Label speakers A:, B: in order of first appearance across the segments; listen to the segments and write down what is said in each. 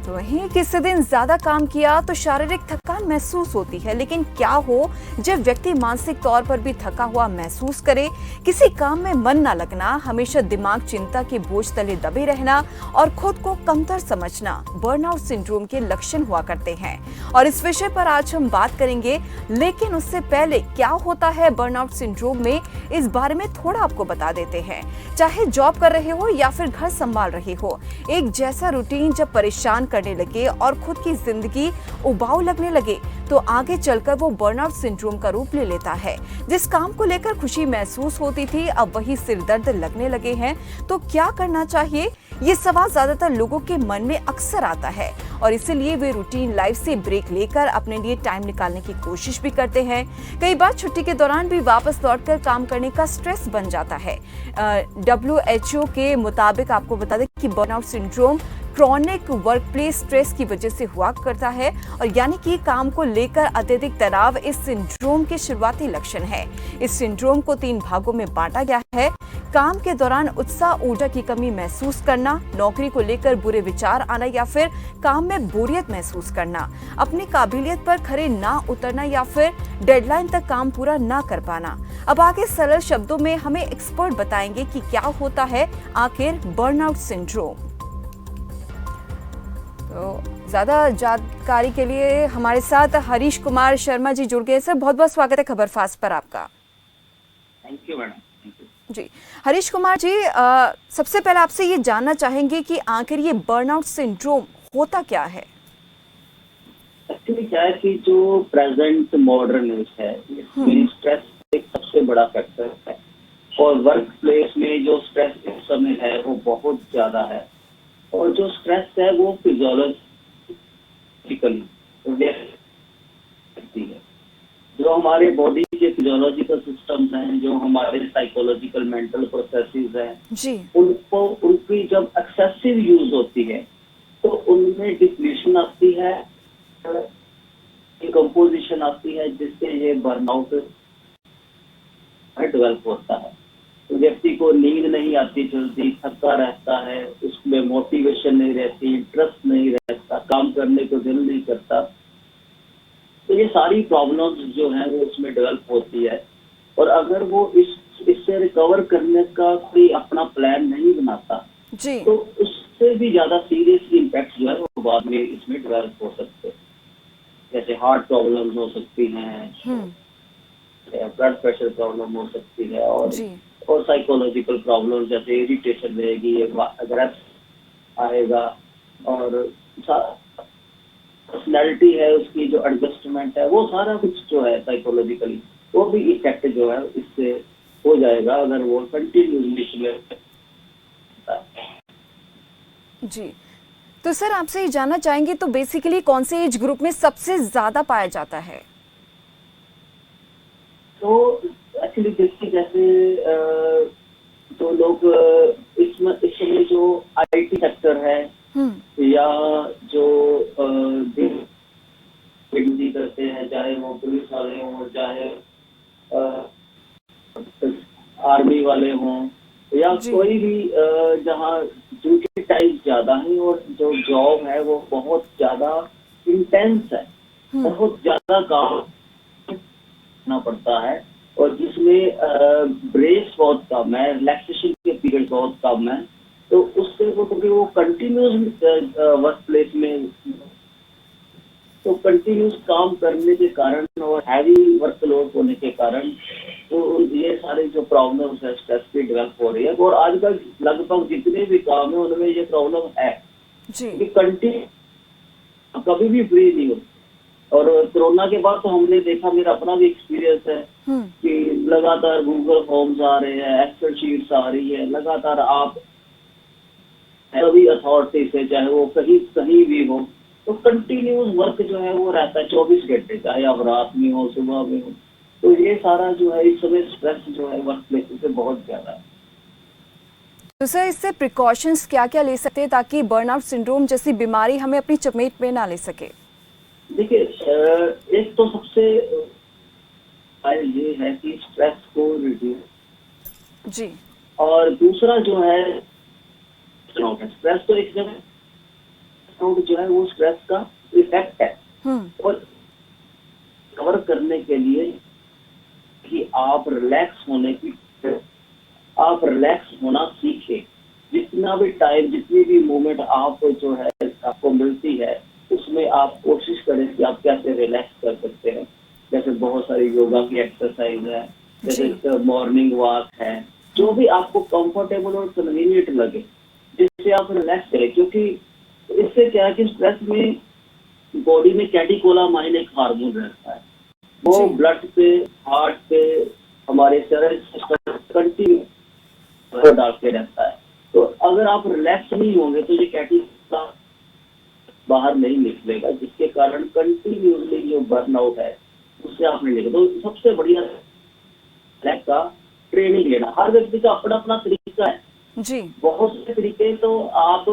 A: तो वहीं किसी दिन ज्यादा काम किया तो शारीरिक थकान महसूस होती है, लेकिन क्या हो जब व्यक्ति मानसिक तौर पर भी थका हुआ महसूस करे, किसी काम में मन ना लगना, हमेशा दिमाग चिंता के बोझ तले दबे रहना और खुद को कमतर समझना बर्नआउट सिंड्रोम के लक्षण हुआ करते हैं। और इस विषय पर आज हम बात करेंगे, लेकिन उससे पहले क्या होता है बर्नआउट सिंड्रोम में, इस बारे में थोड़ा आपको बता देते हैं। चाहे जॉब कर रहे हो या फिर घर संभाल रहे हो, एक जैसा रूटीन जब परेशान करने लगे और खुद की जिंदगी उबाऊ लगने लगे तो आगे चलकर वो बर्नआउट सिंड्रोम का रूप ले लेता है। जिस काम को लेकर खुशी महसूस होती थी, अब वही सिरदर्द लगने लगे हैं। तो क्या करना चाहिए, ये सवाल ज्यादातर लोगों के मन में अक्सर आता है और इसीलिए वे रूटीन लाइफ से ब्रेक लेकर अपने लिए टाइम निकालने की कोशिश भी करते हैं। कई बार छुट्टी के दौरान भी वापस लौटकर काम करने का स्ट्रेस बन जाता है। WHO के मुताबिक आपको बता दें कि burnout syndrome chronic workplace stress की वजह से हुआ करता है, और यानी कि काम को लेकर अत्यधिक तनाव इस सिंड्रोम के शुरुआती लक्षण है। इस सिंड्रोम को 3 भागों में बांटा गया है। काम के दौरान उत्साह ऊर्जा की कमी महसूस करना, नौकरी को लेकर बुरे विचार आना या फिर काम में बोरियत महसूस करना, अपनी काबिलियत पर खरे ना उतरना या फिर डेडलाइन तक काम पूरा ना कर पाना। अब आगे सरल शब्दों में हमें एक्सपर्ट बताएंगे कि क्या होता है आखिर बर्नआउट सिंड्रोम। तो ज्यादा जानकारी के लिए हमारे साथ हरीश कुमार शर्मा जी जुड़ गए। सर, बहुत बहुत स्वागत है खबर फास्ट पर आपका।
B: Thank you madam.
A: जी, हरीश कुमार जी, सबसे पहले आपसे ये जानना चाहेंगे कि आखिर ये बर्नआउट सिंड्रोम होता क्या है।
B: एक्चुअली क्या है कि जो प्रेजेंट मॉडर्न एज है, इसमें स्ट्रेस एक सबसे बड़ा फैक्टर है और वर्क प्लेस में जो स्ट्रेस इस समय है वो बहुत ज्यादा है। और जो स्ट्रेस है वो फिजियोलॉजिकली है, जो हमारे बॉडी के फिजियोलॉजिकल सिस्टम्स हैं, जो हमारे साइकोलॉजिकल मेंटल प्रोसेसेस हैं, उनको उनकी जब एक्सेसिव यूज होती है तो उनमें डिप्लीशन आती है, डिकम्पोजिशन आती है, जिससे ये बर्नआउट डेवलप होता है। तो व्यक्ति को नींद नहीं आती जल्दी, थका रहता है, उसमें मोटिवेशन नहीं रहती, इंटरेस्ट नहीं रहता, काम करने को दिल नहीं करता। तो ये सारी प्रॉब्लम्स जो हैं वो उसमें डेवलप होती है। और अगर वो इससे रिकवर करने का कोई अपना प्लान नहीं बनाता
A: जी,
B: तो उससे भी ज्यादा सीरियस इम्पैक्ट जो है वो बाद में इसमें डेवलप हो सकते हैं। जैसे हार्ट प्रॉब्लम्स हो सकती हैं, ब्लड प्रेशर प्रॉब्लम हो सकती है, और साइकोलॉजिकल प्रॉब्लम जैसे इरिटेशन रहेगी, अगर आएगा, और पर्सनैलिटी है उसकी जो एडजस्टमेंट है, वो सारा कुछ जो है साइकोलॉजिकली वो भी इफेक्ट जो है इससे हो जाएगा अगर वो कंटिन्यूसली।
A: जी, तो सर आपसे ये जानना चाहेंगे, तो बेसिकली कौन से एज ग्रुप में सबसे ज्यादा पाया जाता है।
B: तो एक्चुअली देखिए, जैसे जो लोग इस समय जो IT सेक्टर है या जो बिजली करते हैं, चाहे वो पुलिस वाले हों, चाहे आर्मी वाले हों, या कोई भी जहाँ ड्यूटी टाइम ज्यादा है और जो जॉब है वो बहुत ज्यादा इंटेंस है, बहुत ज्यादा काम करना पड़ता है, और जिसमें ब्रेक्स बहुत कम है, रिलैक्सेशन के पीरियड बहुत कम है। तो उससे वो कंटिन्यूस वर्क प्लेस में तो कंटिन्यूस काम करने के कारण और हैवी वर्कलोड होने के कारण तो ये सारे जो प्रॉब्लम्स है स्ट्रेस की डेवलप हो रही है। और आजकल लगभग जितने भी काम है उनमें ये प्रॉब्लम है कि कंटिन्यू कभी भी फ्री नहीं होती। और कोरोना के बाद तो हमने देखा, मेरा अपना भी एक्सपीरियंस है कि लगातार गूगल फॉर्म्स आ रहे हैं, एक्सेल शीट्स आ रही है, लगातार आप सभी अथॉरिटी से, चाहे वो कहीं भी हो, तो कंटिन्यूस वर्क जो है वो रहता है 24 घंटे, चाहे आप रात में हो सुबह में हो। तो ये सारा जो है इस समय स्ट्रेस जो है वर्क प्लेस से बहुत ज्यादा है।
A: तो सर इससे प्रिकॉशंस क्या क्या ले सकते हैं ताकि बर्नआउट सिंड्रोम जैसी बीमारी हमें अपनी चपेट में ना ले सके।
B: देखिए, एक तो सबसे ये है कि स्ट्रेस को रिड्यूस
A: जी,
B: और दूसरा जो है स्ट्रेस तो एक जगह बर्नआउट जो है वो स्ट्रेस का इफेक्ट है। और कवर करने के लिए कि आप रिलैक्स होना सीखें। जितना भी टाइम, जितनी भी मोमेंट आप जो है आपको मिलती है, उसमें आप कोशिश करें कि आप कैसे रिलैक्स कर सकते हैं। जैसे बहुत सारी योगा की एक्सरसाइज है, जैसे मॉर्निंग वॉक है, जो भी आपको कंफर्टेबल और कन्वीनियंट लगे, जिससे आप रिलैक्स करें। क्योंकि इससे क्या है कि स्ट्रेस में बॉडी में कैटेकोलामाइन एक हार्मोन रहता है, वो ब्लड पे, हार्ट पे, हमारे शरीर सिस्टम कंटिन्यू डालते रहता है। तो अगर आप रिलैक्स नहीं होंगे तो ये कैटेकोला बाहर नहीं निकलेगा, जिसके कारण कंटिन्यूसली जो बर्नआउट है उससे आप नहीं निकले। तो सबसे बढ़िया रिलैक्स का ट्रेनिंग लेना। हर व्यक्ति का अपना अपना तरीका है
A: जी।
B: बहुत से तरीके तो आप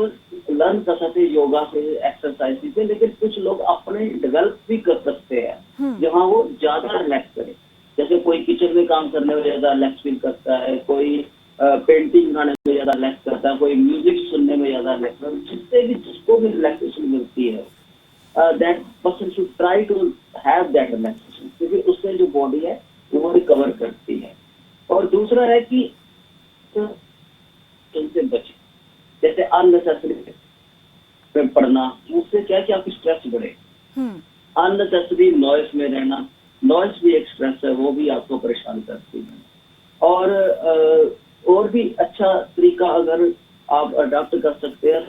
B: लर्न कर सकते हैं योगा से, एक्सरसाइज से, लेकिन कुछ लोग अपने डेवलप भी कर सकते हैं जहाँ वो ज्यादा रिलैक्स करे। जैसे कोई किचन में काम करने में ज्यादा रिलैक्स फील करता है, कोई पेंटिंग बनाने में ज्यादा रिलैक्स करता है, कोई म्यूजिक सुनने में ज्यादा रिलैक्स करता है। जिससे भी जिसको भी रिलैक्सेशन मिलती है, that person should try to have that relaxation, क्योंकि उससे जो बॉडी है वो रिकवर करती है। और दूसरा है कि इनसे बचे, जैसे अननेसेसरी पढ़ना, उससे क्या है कि आपकी स्ट्रेस बढ़े। अननेसेसरी नॉइस में रहना, नॉइस भी एक स्ट्रेस है, वो भी आपको परेशान करती है। और भी अच्छा तरीका अगर आप अडॉप्ट कर सकते हैं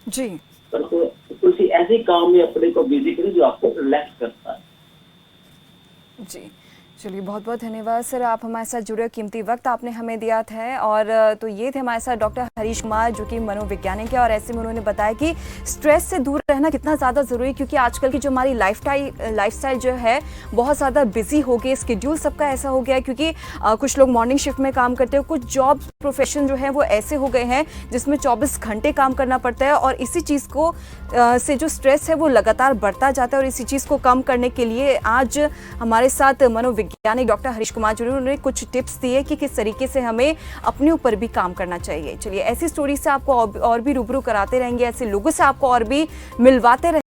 A: जी,
B: तो किसी ऐसे काम में अपने को बिजी करें जो आपको रिलैक्स करता है।
A: जी, चलिए बहुत बहुत धन्यवाद सर, आप हमारे साथ जुड़े, कीमती वक्त आपने हमें दिया था। और तो ये थे हमारे साथ डॉक्टर हरीश कुमार, जो कि मनोवैज्ञानिक है, और ऐसे में उन्होंने बताया कि स्ट्रेस से दूर रहना कितना ज़्यादा ज़रूरी है, क्योंकि आजकल की जो हमारी लाइफस्टाइल जो है बहुत ज़्यादा बिजी हो गई, स्केड्यूल सबका ऐसा हो गया है, क्योंकि कुछ लोग मॉर्निंग शिफ्ट में काम करते हैं, कुछ जॉब प्रोफेशन जो है वो ऐसे हो गए हैं जिसमें 24 घंटे काम करना पड़ता है, और इसी चीज़ को से जो स्ट्रेस है वो लगातार बढ़ता जाता है। और इसी चीज़ को कम करने के लिए आज हमारे साथ मनोवैज्ञानिक डॉक्टर हरीश कुमार जी, उन्होंने कुछ टिप्स दिए कि किस तरीके से हमें अपने ऊपर भी काम करना चाहिए। चलिए, ऐसी स्टोरी से आपको और भी रूबरू कराते रहेंगे, ऐसे लोगों से आपको और भी मिलवाते रहेंगे।